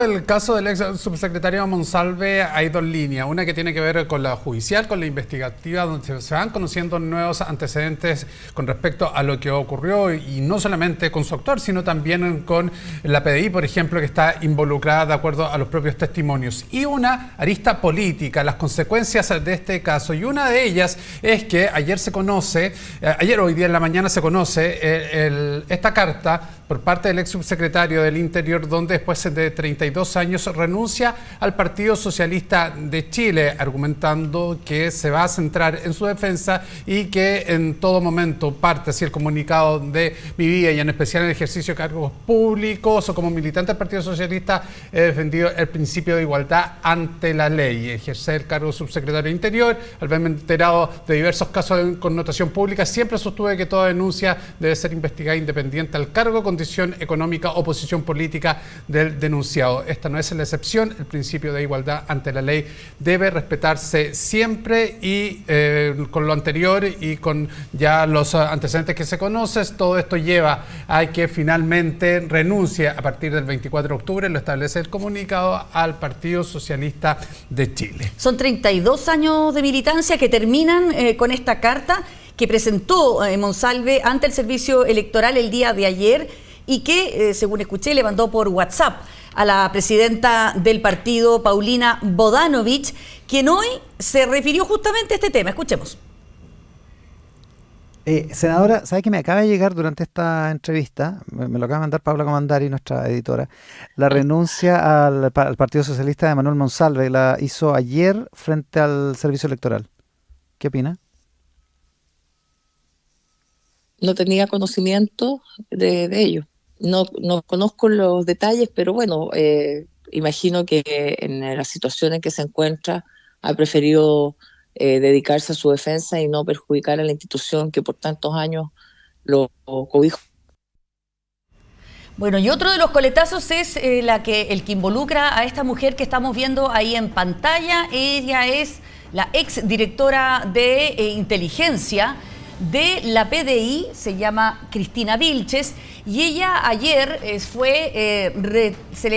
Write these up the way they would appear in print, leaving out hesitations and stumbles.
El caso del ex subsecretario Monsalve hay dos líneas, una que tiene que ver con la judicial, con la investigativa, donde se van conociendo nuevos antecedentes con respecto a lo que ocurrió y no solamente con su actor, sino también con la PDI, por ejemplo, que está involucrada de acuerdo a los propios testimonios. Y una arista política, las consecuencias de este caso, y una de ellas es que hoy día en la mañana se conoce esta carta por parte del ex subsecretario del Interior, donde después de 32 años renuncia al Partido Socialista de Chile, argumentando que se va a centrar en su defensa y que en todo momento parte así el comunicado de mi vida y en especial en el ejercicio de cargos públicos o como militante del Partido Socialista he defendido el principio de igualdad ante la ley. Ejercer el cargo de subsecretario de Interior, al verme enterado de diversos casos de connotación pública, siempre sostuve que toda denuncia debe ser investigada independiente al cargo, condición económica o posición política del denunciado. Esta no es la excepción. El principio de igualdad ante la ley debe respetarse siempre y con lo anterior y con ya los antecedentes que se conocen, todo esto lleva a que finalmente renuncie a partir del 24 de octubre, lo establece el comunicado, al Partido Socialista de Chile. Son 32 años de militancia que terminan con esta carta que presentó Monsalve ante el Servicio Electoral el día de ayer y que, según escuché, le mandó por WhatsApp a la presidenta del partido, Paulina Bodanovich, quien hoy se refirió justamente a este tema. Escuchemos. Senadora, ¿sabe que me acaba de llegar durante esta entrevista? Me lo acaba de mandar Paula Comandari, nuestra editora. La renuncia al Partido Socialista de Manuel Monsalve la hizo ayer frente al Servicio Electoral. ¿Qué opina? No tenía conocimiento de ello. No conozco los detalles, pero bueno, imagino que en la situación en que se encuentra ha preferido dedicarse a su defensa y no perjudicar a la institución que por tantos años lo cobijó. Bueno, y otro de los coletazos es el que involucra a esta mujer que estamos viendo ahí en pantalla. Ella es la ex directora de inteligencia de la PDI, se llama Cristina Vilches, y ella ayer se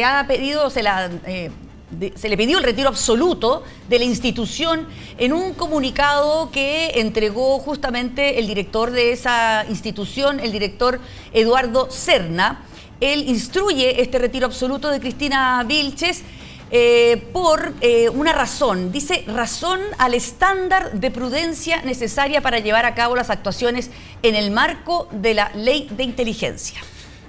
le pidió el retiro absoluto de la institución en un comunicado que entregó justamente el director de esa institución, el director Eduardo Serna. Él instruye este retiro absoluto de Cristina Vilches por una razón. Dice: razón al estándar de prudencia necesaria para llevar a cabo las actuaciones en el marco de la ley de inteligencia.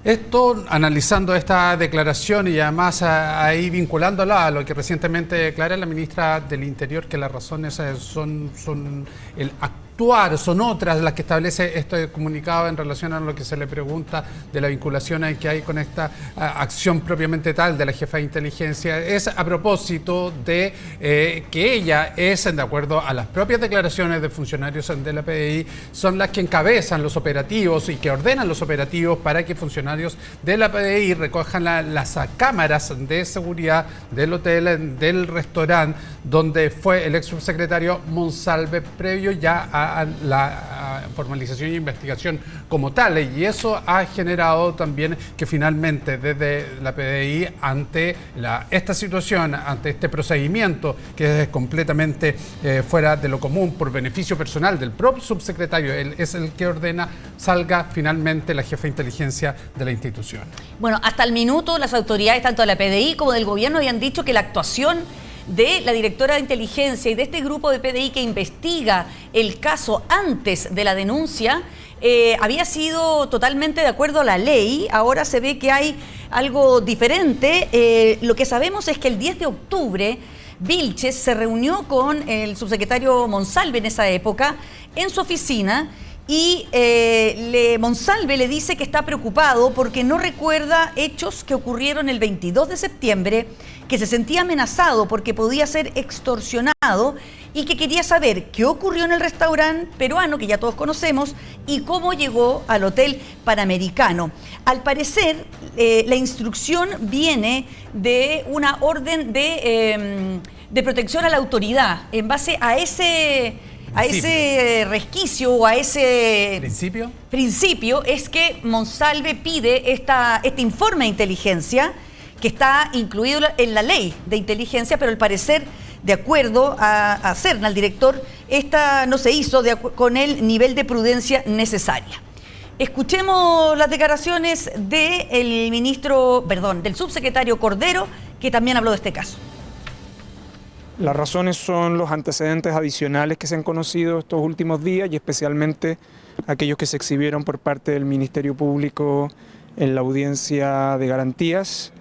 Esto, analizando esta declaración y además ahí vinculándola a lo que recientemente declara la ministra del Interior, que las razones son el actuar, son otras las que establece este comunicado en relación a lo que se le pregunta de la vinculación que hay con esta acción propiamente tal de la jefa de inteligencia, es a propósito de que ella es, de acuerdo a las propias declaraciones de funcionarios de la PDI, son las que encabezan los operativos y que ordenan los operativos para que funcionarios de la PDI recojan las cámaras de seguridad del hotel, del restaurante donde fue el ex subsecretario Monsalve, previo ya a la formalización e investigación como tal, y eso ha generado también que finalmente desde la PDI ante esta situación, ante este procedimiento que es completamente fuera de lo común por beneficio personal del propio subsecretario, él es el que ordena, salga finalmente la jefa de inteligencia de la institución. Bueno, hasta el minuto las autoridades tanto de la PDI como del gobierno habían dicho que la actuación de la directora de inteligencia y de este grupo de PDI que investiga el caso antes de la denuncia había sido totalmente de acuerdo a la ley. Ahora se ve que hay algo diferente. Lo que sabemos es que el 10 de octubre Vilches se reunió con el subsecretario Monsalve en esa época en su oficina y Monsalve le dice que está preocupado porque no recuerda hechos que ocurrieron el 22 de septiembre, que se sentía amenazado porque podía ser extorsionado y que quería saber qué ocurrió en el restaurante peruano, que ya todos conocemos, y cómo llegó al Hotel Panamericano. Al parecer, la instrucción viene de una orden de protección a la autoridad. En base a ese resquicio o a ese principio es que Monsalve pide este informe de inteligencia que está incluido en la ley de inteligencia, pero al parecer, de acuerdo a Serna, el director, esta no se hizo con el nivel de prudencia necesaria. Escuchemos las declaraciones del subsecretario Cordero, que también habló de este caso. Las razones son los antecedentes adicionales que se han conocido estos últimos días y especialmente aquellos que se exhibieron por parte del Ministerio Público en la audiencia de garantías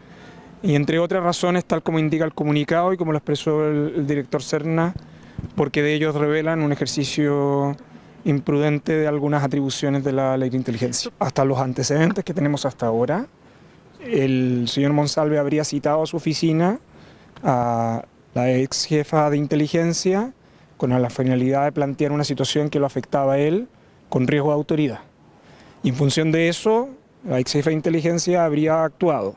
y entre otras razones, tal como indica el comunicado y como lo expresó el director Serna, porque de ellos revelan un ejercicio imprudente de algunas atribuciones de la ley de inteligencia. Hasta los antecedentes que tenemos hasta ahora, el señor Monsalve habría citado a su oficina a la ex jefa de inteligencia con la finalidad de plantear una situación que lo afectaba a él con riesgo de autoridad. Y en función de eso, la ex jefa de inteligencia habría actuado.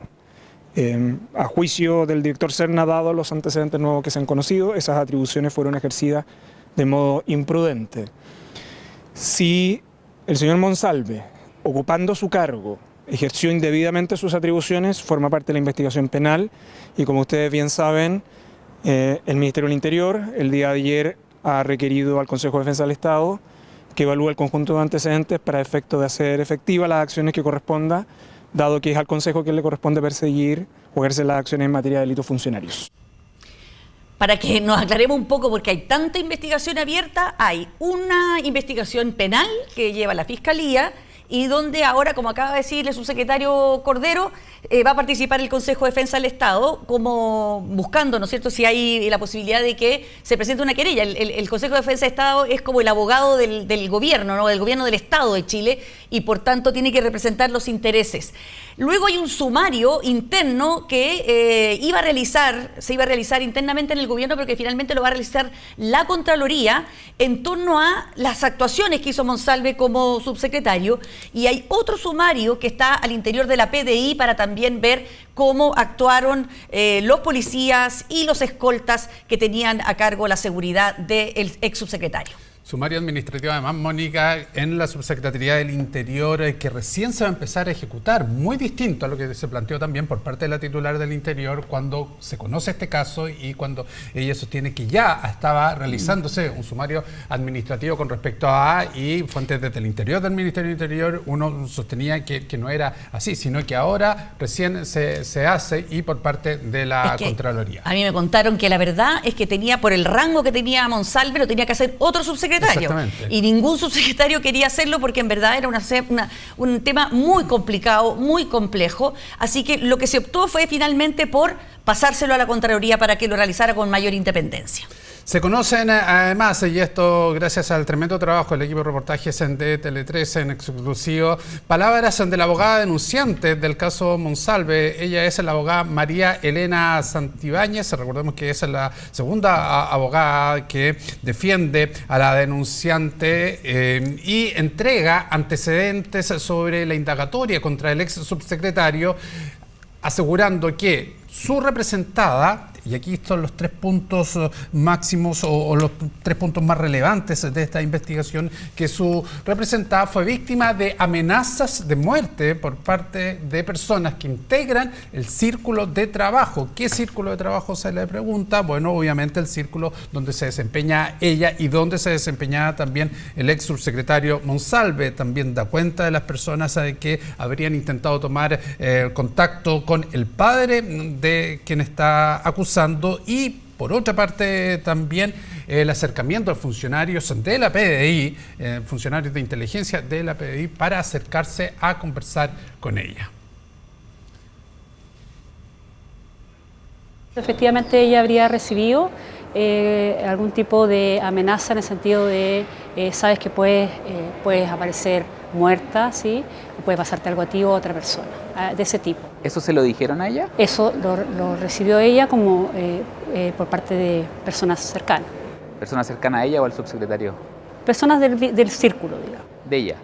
A juicio del director Serna, dado los antecedentes nuevos que se han conocido, esas atribuciones fueron ejercidas de modo imprudente. Si el señor Monsalve, ocupando su cargo, ejerció indebidamente sus atribuciones, forma parte de la investigación penal y como ustedes bien saben, el Ministerio del Interior el día de ayer ha requerido al Consejo de Defensa del Estado que evalúe el conjunto de antecedentes para efecto de hacer efectivas las acciones que corresponda, dado que es al Consejo que le corresponde perseguir o ejercer las acciones en materia de delitos funcionarios. Para que nos aclaremos un poco, porque hay tanta investigación abierta, hay una investigación penal que lleva la Fiscalía y donde ahora, como acaba de decir el subsecretario Cordero, va a participar el Consejo de Defensa del Estado como buscando, ¿no es cierto?, si hay la posibilidad de que se presente una querella. El Consejo de Defensa del Estado es como el abogado del gobierno, ¿no?, del gobierno del Estado de Chile y por tanto tiene que representar los intereses. Luego hay un sumario interno que se iba a realizar internamente en el gobierno, pero que finalmente lo va a realizar la Contraloría en torno a las actuaciones que hizo Monsalve como subsecretario. Y hay otro sumario que está al interior de la PDI para también ver cómo actuaron los policías y los escoltas que tenían a cargo la seguridad del ex subsecretario. Sumario administrativo, además, Mónica, en la Subsecretaría del Interior, que recién se va a empezar a ejecutar, muy distinto a lo que se planteó también por parte de la titular del Interior cuando se conoce este caso y cuando ella sostiene que ya estaba realizándose un sumario administrativo con respecto a, y fuentes desde el interior del Ministerio del Interior, uno sostenía que no era así, sino que ahora recién se hace y por parte de la Contraloría. A mí me contaron que la verdad es que tenía, por el rango que tenía Monsalve, lo tenía que hacer otro subsecretario. Y ningún subsecretario quería hacerlo porque en verdad era un tema muy complicado, muy complejo. Así que lo que se optó fue finalmente por pasárselo a la Contraloría para que lo realizara con mayor independencia. Se conocen además, y esto gracias al tremendo trabajo del equipo de reportajes de Tele13 en exclusivo, palabras de la abogada denunciante del caso Monsalve. Ella es la abogada María Elena Santibáñez. Recordemos que es la segunda abogada que defiende a la denunciante y entrega antecedentes sobre la indagatoria contra el ex subsecretario, asegurando que su representada, y aquí están los 3 puntos máximos o los 3 puntos más relevantes de esta investigación, que su representada fue víctima de amenazas de muerte por parte de personas que integran el círculo de trabajo. ¿Qué círculo de trabajo se le pregunta? Bueno, obviamente el círculo donde se desempeña ella y donde se desempeñaba también el ex subsecretario Monsalve. También da cuenta de las personas que habrían intentado tomar contacto con el padre de quien está acusado. Y por otra parte también el acercamiento de funcionarios de la PDI, funcionarios de inteligencia de la PDI, para acercarse a conversar con ella. Efectivamente ella habría recibido algún tipo de amenaza en el sentido de sabes que puedes aparecer muerta, ¿sí? O puede pasarte algo a ti o a otra persona, de ese tipo. ¿Eso se lo dijeron a ella? Eso lo recibió ella como por parte de personas cercanas. ¿Personas cercanas a ella o al subsecretario? Personas del círculo, digamos. ¿De ella?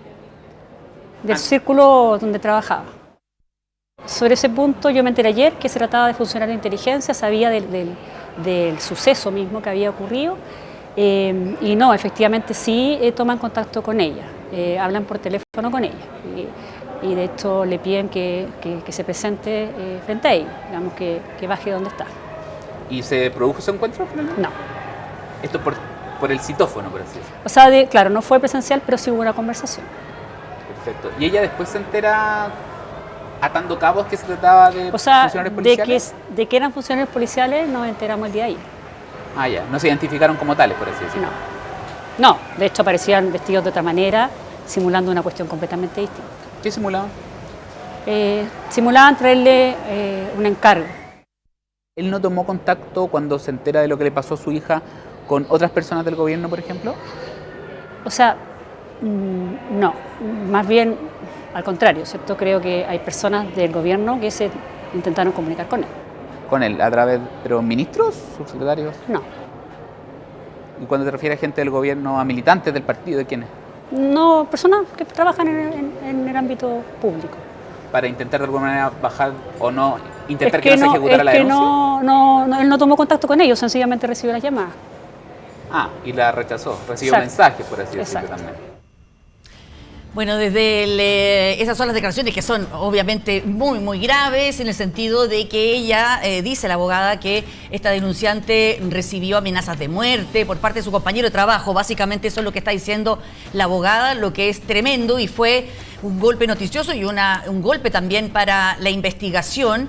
Del círculo donde trabajaba. Sobre ese punto yo me enteré ayer que se trataba de funcionario de inteligencia, sabía del suceso mismo que había ocurrido y no, efectivamente sí toman contacto con ella, hablan por teléfono con ella. y de hecho le piden que se presente frente a ellos, digamos que baje donde está. ¿Y se produjo ese encuentro? No. Esto por el citófono, por así decirlo. O sea, claro, no fue presencial, pero sí hubo una conversación. Perfecto. ¿Y ella después se entera atando cabos que se trataba de funcionarios policiales? De que eran funcionarios policiales nos enteramos el día de ayer. Ah, ya. No se identificaron como tales, por así decirlo. No, de hecho aparecían vestidos de otra manera, simulando una cuestión completamente distinta. ¿Qué simulaban? Simulaban traerle un encargo. ¿Él no tomó contacto cuando se entera de lo que le pasó a su hija con otras personas del gobierno, por ejemplo? O sea, no, más bien al contrario, ¿cierto? Creo que hay personas del gobierno que se intentaron comunicar con él. ¿Con él? ¿A través de los ministros, subsecretarios? No. ¿Y cuando te refieres a gente del gobierno, a militantes del partido, de quiénes? No, personas que trabajan en el ámbito público. Para intentar de alguna manera bajar o no, intentar que no se ejecutara la denuncia. Él no tomó contacto con ellos, sencillamente recibió las llamadas. Ah, y la rechazó, recibió mensajes, por así decirlo también. Bueno, desde esas son las declaraciones que son obviamente muy, muy graves en el sentido de que ella, dice la abogada, que esta denunciante recibió amenazas de muerte por parte de su compañero de trabajo. Básicamente eso es lo que está diciendo la abogada, lo que es tremendo y fue un golpe noticioso y un golpe también para la investigación.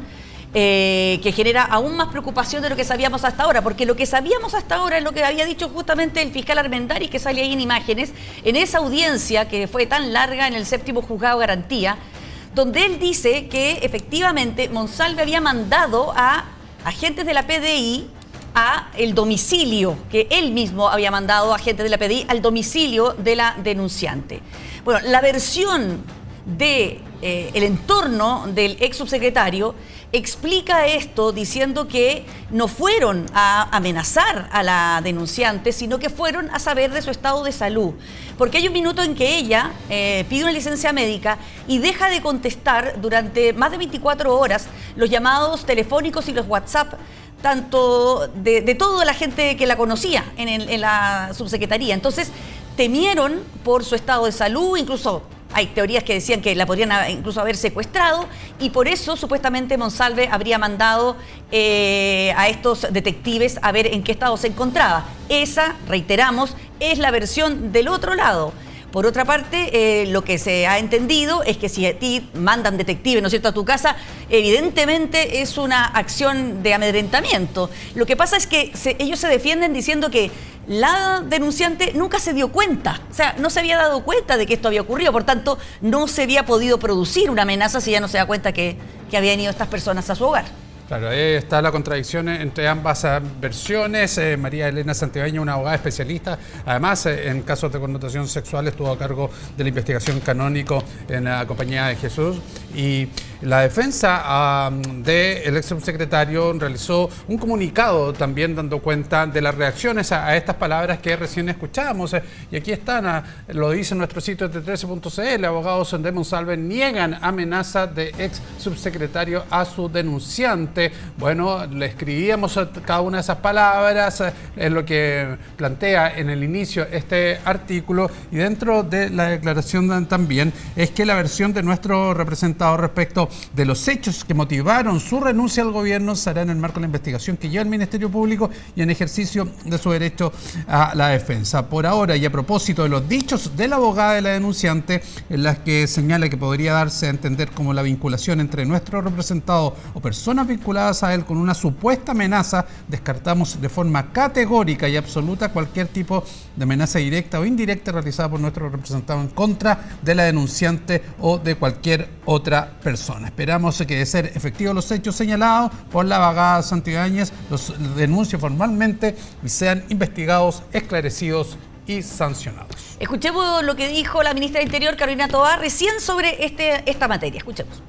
Que genera aún más preocupación de lo que sabíamos hasta ahora, porque lo que sabíamos hasta ahora es lo que había dicho justamente el fiscal Armendáriz, que sale ahí en imágenes, en esa audiencia que fue tan larga en el 7º Juzgado de Garantía, donde él dice que efectivamente Monsalve había mandado a agentes de la PDI a el domicilio, que él mismo había mandado a agentes de la PDI al domicilio de la denunciante. Bueno, la versión de el entorno del ex subsecretario explica esto diciendo que no fueron a amenazar a la denunciante, sino que fueron a saber de su estado de salud. Porque hay un minuto en que ella pide una licencia médica y deja de contestar durante más de 24 horas los llamados telefónicos y los WhatsApp, tanto de toda la gente que la conocía en la subsecretaría. Entonces, temieron por su estado de salud, incluso hay teorías que decían que la podrían incluso haber secuestrado y por eso supuestamente Monsalve habría mandado a estos detectives a ver en qué estado se encontraba. Esa, reiteramos, es la versión del otro lado. Por otra parte, lo que se ha entendido es que si a ti mandan detectives, ¿no es cierto?, a tu casa, evidentemente es una acción de amedrentamiento. Lo que pasa es que ellos se defienden diciendo que la denunciante nunca se dio cuenta, o sea, no se había dado cuenta de que esto había ocurrido, por tanto, no se había podido producir una amenaza si ya no se da cuenta que habían ido estas personas a su hogar. Claro, ahí está la contradicción entre ambas versiones. María Elena Santibáñez, una abogada especialista, además en casos de connotación sexual estuvo a cargo de la investigación canónico en la Compañía de Jesús, y la defensa del ex subsecretario realizó un comunicado también dando cuenta de las reacciones a estas palabras que recién escuchábamos, y aquí están, lo dice nuestro sitio de 13.cl, abogados de Monsalve niegan amenaza de ex subsecretario a su denunciante. Bueno, le escribíamos cada una de esas palabras, es lo que plantea en el inicio este artículo, y dentro de la declaración también es que la versión de nuestro representado respecto de los hechos que motivaron su renuncia al gobierno será en el marco de la investigación que lleva el Ministerio Público y en ejercicio de su derecho a la defensa. Por ahora, y a propósito de los dichos de la abogada de la denunciante, en las que señala que podría darse a entender como la vinculación entre nuestro representado o personas vinculadas a él con una supuesta amenaza, descartamos de forma categórica y absoluta cualquier tipo de amenaza directa o indirecta realizada por nuestro representado en contra de la denunciante o de cualquier otra persona. Esperamos que, de ser efectivos los hechos señalados por la abogada Santibáñez, los denuncie formalmente y sean investigados, esclarecidos y sancionados. Escuchemos lo que dijo la ministra de Interior, Carolina Tovar, recién sobre esta materia. Escuchemos.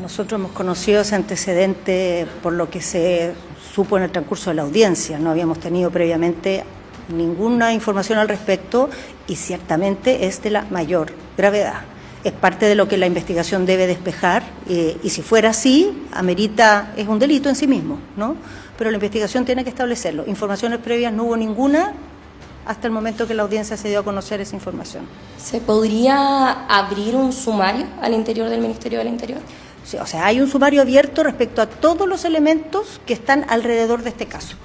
Nosotros hemos conocido ese antecedente por lo que se supo en el transcurso de la audiencia. No habíamos tenido previamente ninguna información al respecto y ciertamente es de la mayor gravedad. Es parte de lo que la investigación debe despejar y si fuera así, amerita, es un delito en sí mismo, ¿no? Pero la investigación tiene que establecerlo. Informaciones previas no hubo ninguna hasta el momento que la audiencia se dio a conocer esa información. ¿Se podría abrir un sumario al interior del Ministerio del Interior? Sí, o sea, hay un sumario abierto respecto a todos los elementos que están alrededor de este caso.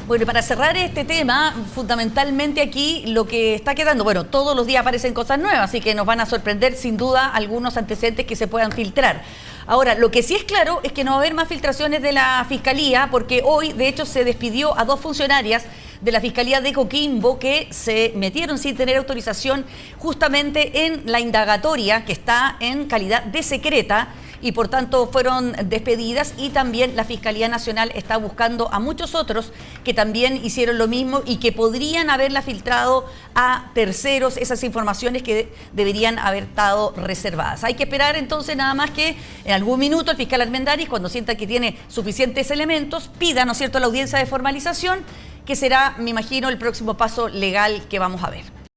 Bueno, y para cerrar este tema, fundamentalmente aquí lo que está quedando, bueno, todos los días aparecen cosas nuevas, así que nos van a sorprender sin duda algunos antecedentes que se puedan filtrar. Ahora, lo que sí es claro es que no va a haber más filtraciones de la Fiscalía, porque hoy, de hecho, se despidió a 2 funcionarias de la Fiscalía de Coquimbo que se metieron sin tener autorización justamente en la indagatoria que está en calidad de secreta y por tanto fueron despedidas, y también la Fiscalía Nacional está buscando a muchos otros que también hicieron lo mismo y que podrían haberla filtrado a terceros esas informaciones que deberían haber estado reservadas. Hay que esperar entonces nada más que en algún minuto el fiscal Armendáriz, cuando sienta que tiene suficientes elementos, pida, ¿no es cierto?, la audiencia de formalización, que será, me imagino, el próximo paso legal que vamos a ver.